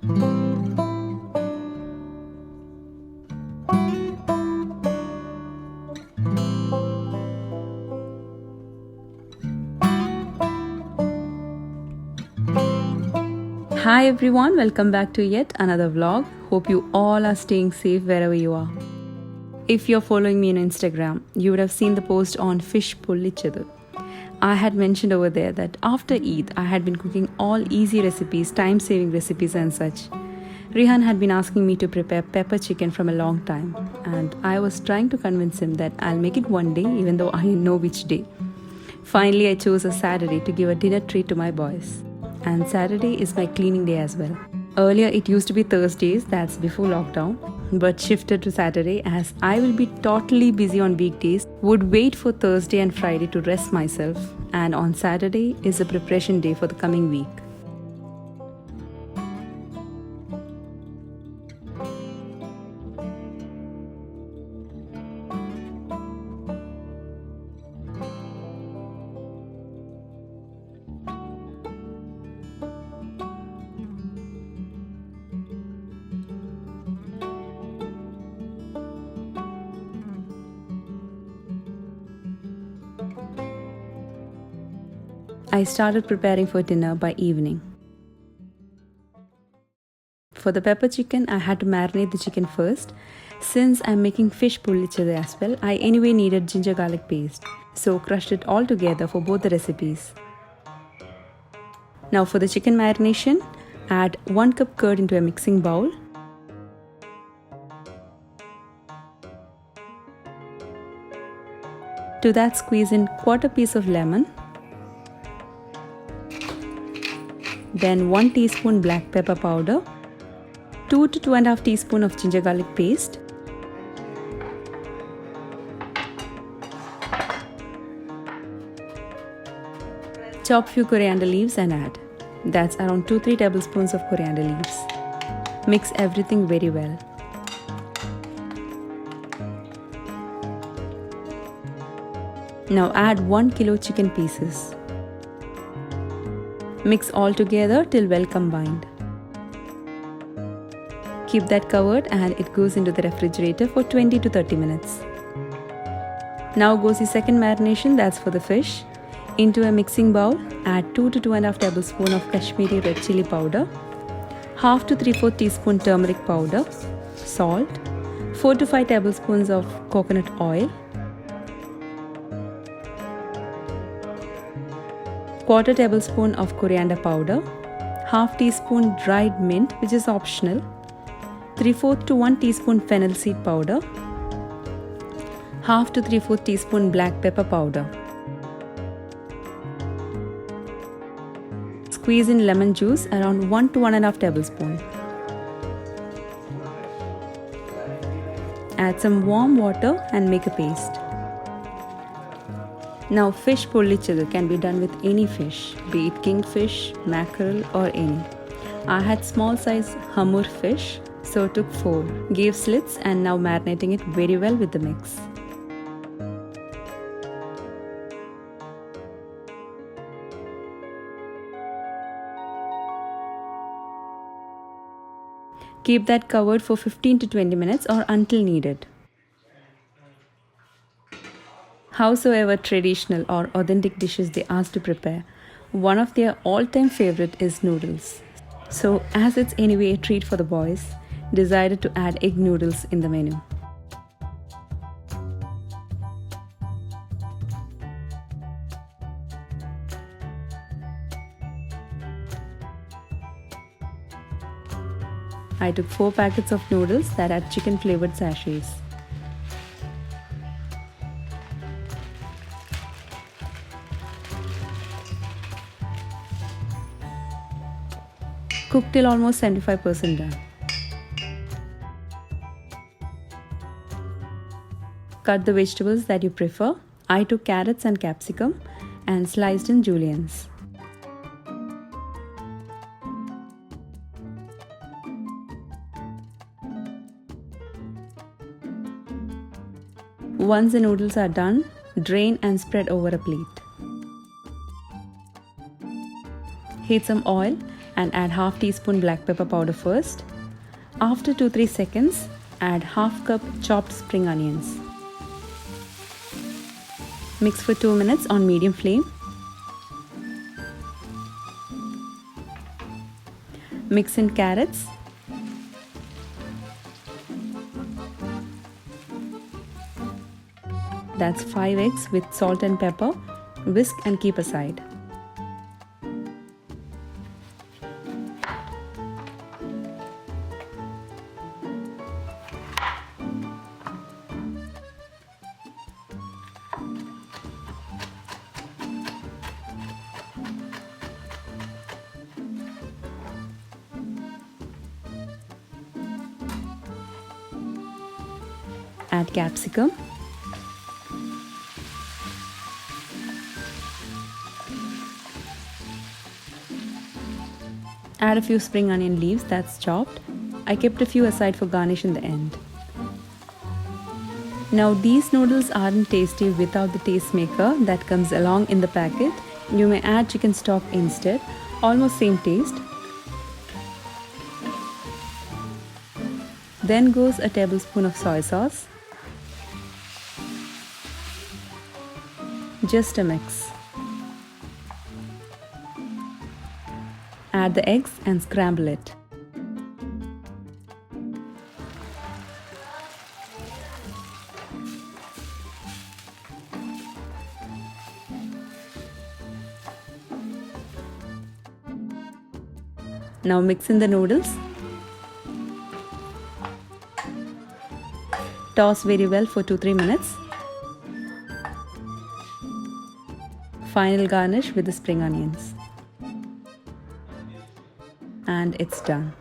Hi everyone, welcome back to yet another vlog. Hope you all are staying safe wherever you are. If you're following me on Instagram, you would have seen the post on fish Pollichathu. I had mentioned over there that after Eid, I had been cooking all easy recipes, time-saving recipes and such. Rehan had been asking me to prepare pepper chicken from a long time, and I was trying to convince him that I'll make it one day even though I know which day. Finally, I chose a Saturday to give a dinner treat to my boys. And Saturday is my cleaning day as well. Earlier it used to be Thursdays, that's before lockdown, but shifted to Saturday as I will be totally busy on weekdays, would wait for Thursday and Friday to rest myself, and on Saturday is a preparation day for the coming week. I started preparing for dinner by evening. For the pepper chicken, I had to marinate the chicken first. Since I'm making fish Pollichathu as well, I anyway needed ginger garlic paste, so crushed it all together for both the recipes. Now for the chicken marination, add 1 cup curd into a mixing bowl. To that, squeeze in 1/4 piece of lemon. Then 1 teaspoon black pepper powder, 2 to 2.5 teaspoons of ginger garlic paste, chop few coriander leaves and add. That's around 2-3 tablespoons of coriander leaves. Mix everything very well. Now add 1 kilo chicken pieces. Mix all together till well combined. Keep that covered and it goes into the refrigerator for 20 to 30 minutes. Now goes the second marination, that's for the fish. Into a mixing bowl, add 2 to 2.5 tablespoons of Kashmiri red chili powder, 1/2 to 3/4 teaspoon turmeric powder, salt, 4 to 5 tablespoons of coconut oil, 1/4 tablespoon of coriander powder, 1/2 teaspoon dried mint which is optional, 3/4 to 1 teaspoon fennel seed powder, 1/2 to 3/4 teaspoon black pepper powder. Squeeze in lemon juice around 1 to 1.5 tablespoon. Add some warm water and make a paste. Now fish Pollichathu can be done with any fish, be it kingfish, mackerel or any. I had small size hamur fish, so took 4. Gave slits and now marinating it very well with the mix. Keep that covered for 15 to 20 minutes or until needed. Howsoever traditional or authentic dishes they ask to prepare, one of their all-time favorite is noodles. So as it's anyway a treat for the boys, decided to add egg noodles in the menu. I took 4 packets of noodles that had chicken flavored sachets. Cook till almost 75% done. Cut the vegetables that you prefer. I took carrots and capsicum and sliced in juliennes. Once the noodles are done, drain and spread over a plate. Heat some oil and add half teaspoon black pepper powder first. After 2-3 seconds, add half cup chopped spring onions. Mix for 2 minutes on medium flame. Mix in carrots. That's 5 eggs with salt and pepper. Whisk and keep aside. Add capsicum. Add a few spring onion leaves that's chopped. I kept a few aside for garnish in the end. Now these noodles aren't tasty without the taste maker that comes along in the packet. You may add chicken stock instead, almost same taste. Then goes a tablespoon of soy sauce. Just a mix. Add the eggs and scramble it. Now mix in the noodles. Toss very well for 2-3 minutes. Final garnish with the spring onions. And it's done.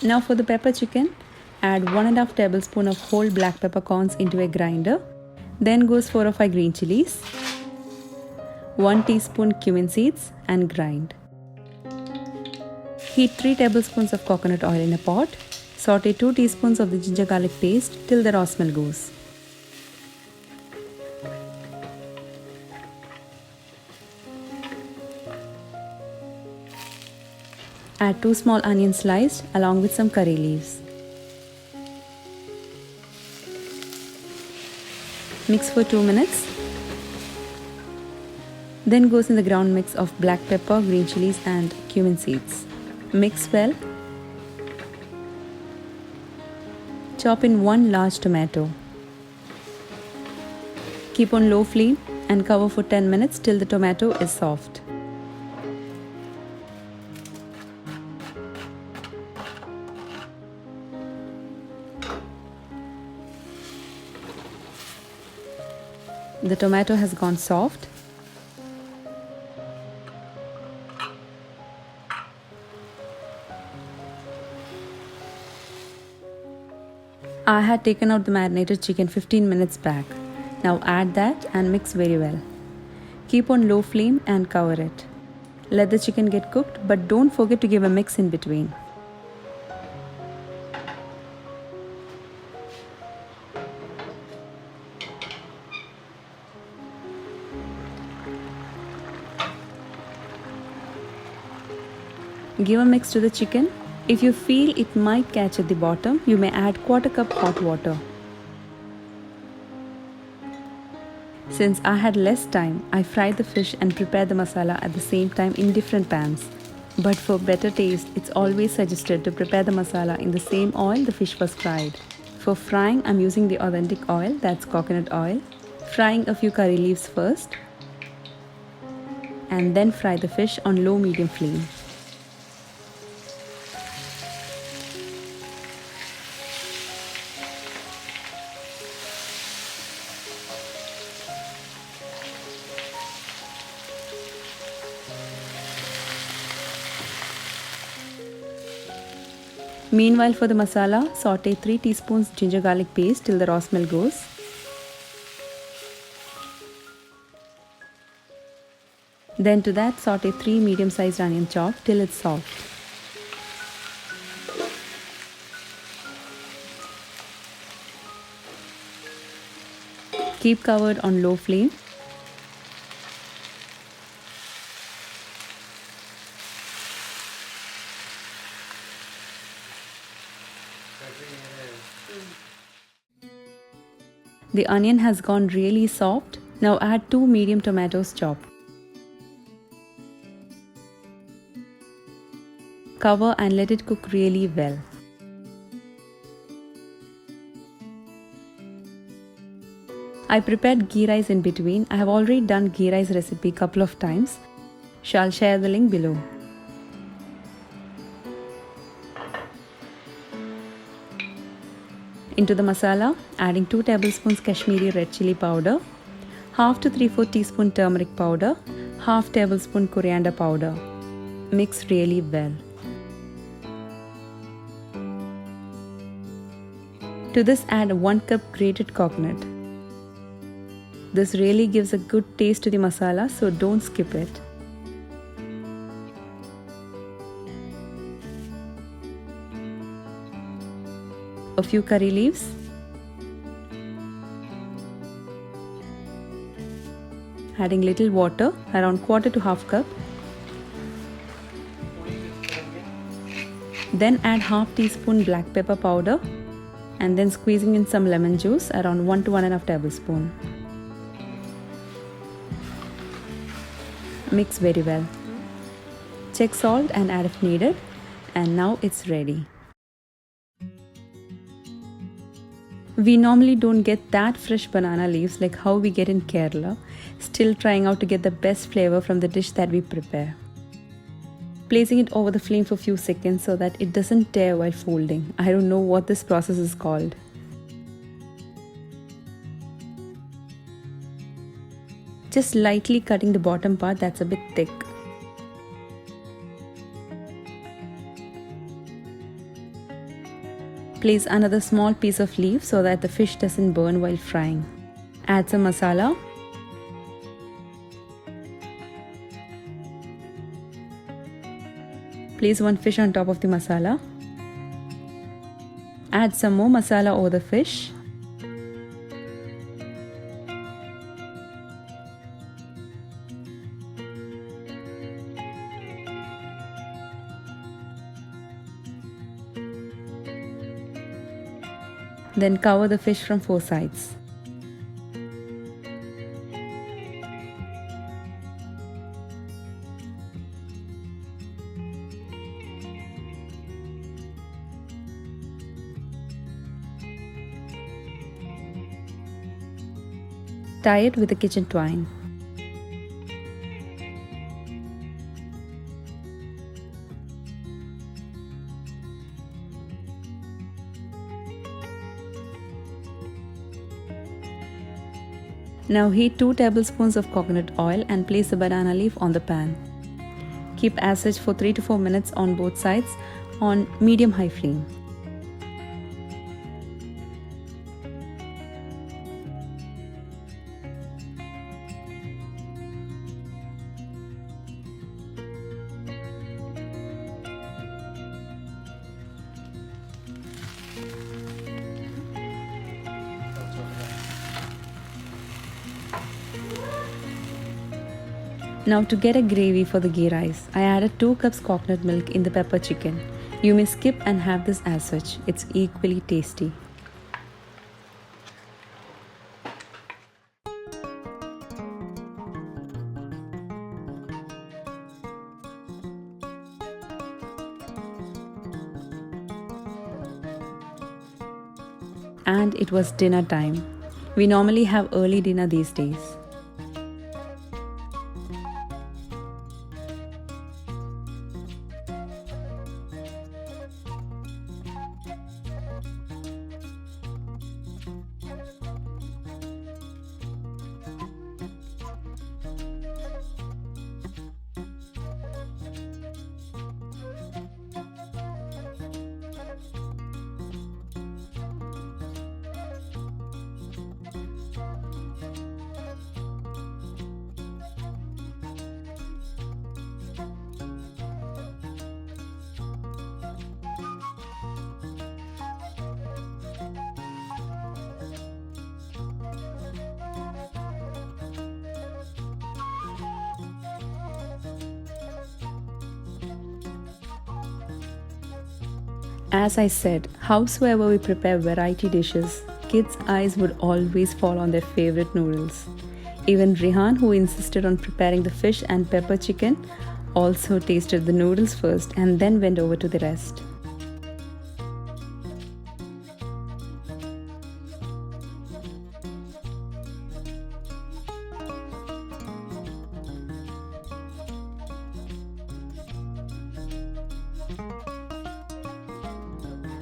Now for the pepper chicken, add 1½ tablespoon of whole black peppercorns into a grinder. Then goes 4 or 5 green chilies, 1 teaspoon cumin seeds and grind. Heat 3 tablespoons of coconut oil in a pot. Saute 2 teaspoons of the ginger garlic paste till the raw smell goes. Add 2 small onions sliced along with some curry leaves. Mix for 2 minutes. Then goes in the ground mix of black pepper, green chilies and cumin seeds. Mix well. Chop in 1 large tomato. Keep on low flame and cover for 10 minutes till the tomato is soft. The tomato has gone soft. I had taken out the marinated chicken 15 minutes back. Now add that and mix very well. Keep on low flame and cover it. Let the chicken get cooked, but don't forget to give a mix in between. Give a mix to the chicken. If you feel it might catch at the bottom, you may add 1/4 cup hot water. Since I had less time, I fried the fish and prepared the masala at the same time in different pans. But for better taste, it's always suggested to prepare the masala in the same oil the fish was fried. For frying, I'm using the authentic oil, that's coconut oil. Frying a few curry leaves first and then fry the fish on low-medium flame. Meanwhile, for the masala, saute 3 teaspoons ginger garlic paste till the raw smell goes. Then to that saute 3 medium-sized onion chopped till it's soft. Keep covered on low flame. The onion has gone really soft. Now add 2 medium tomatoes chopped. Cover and let it cook really well. I prepared ghee rice in between. I have already done ghee rice recipe couple of times. Shall share the link below. Into the masala, adding 2 tablespoons Kashmiri red chili powder, half to 3/4 teaspoon turmeric powder, half tablespoon coriander powder. Mix really well. To this add 1 cup grated coconut. This really gives a good taste to the masala, so don't skip it. A few curry leaves, adding little water, around quarter to half cup. Then add half teaspoon black pepper powder and then squeezing in some lemon juice, around 1 to 1.5 tablespoon. Mix very well. Check salt and add if needed, and now it's ready. We normally don't get that fresh banana leaves like how we get in Kerala, still trying out to get the best flavor from the dish that we prepare. Placing it over the flame for a few seconds so that it doesn't tear while folding. I don't know what this process is called. Just lightly cutting the bottom part that's a bit thick. Place another small piece of leaf so that the fish doesn't burn while frying. Add some masala. Place one fish on top of the masala. Add some more masala over the fish. Then cover the fish from 4 sides. Tie it with a kitchen twine. Now heat 2 tablespoons of coconut oil and place the banana leaf on the pan. Keep as such for 3 to 4 minutes on both sides on medium-high flame. Now to get a gravy for the ghee rice, I added 2 cups coconut milk in the pepper chicken. You may skip and have this as such, it's equally tasty. And it was dinner time. We normally have early dinner these days. As I said, howsoever we prepare variety dishes, kids' eyes would always fall on their favorite noodles. Even Rehan, who insisted on preparing the fish and pepper chicken, also tasted the noodles first and then went over to the rest.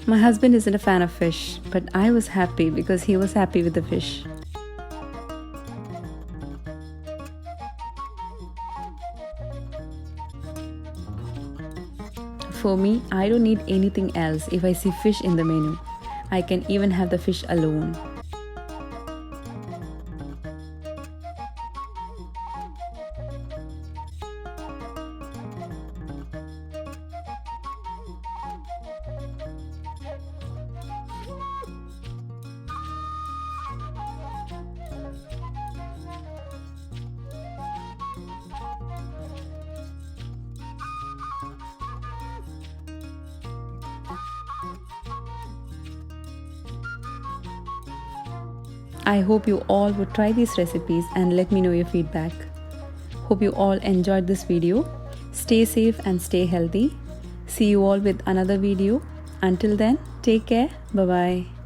My husband isn't a fan of fish, but I was happy because he was happy with the fish. For me, I don't need anything else if I see fish in the menu. I can even have the fish alone. I hope you all would try these recipes and let me know your feedback. Hope you all enjoyed this video. Stay safe and stay healthy. See you all with another video. Until then, take care. Bye bye.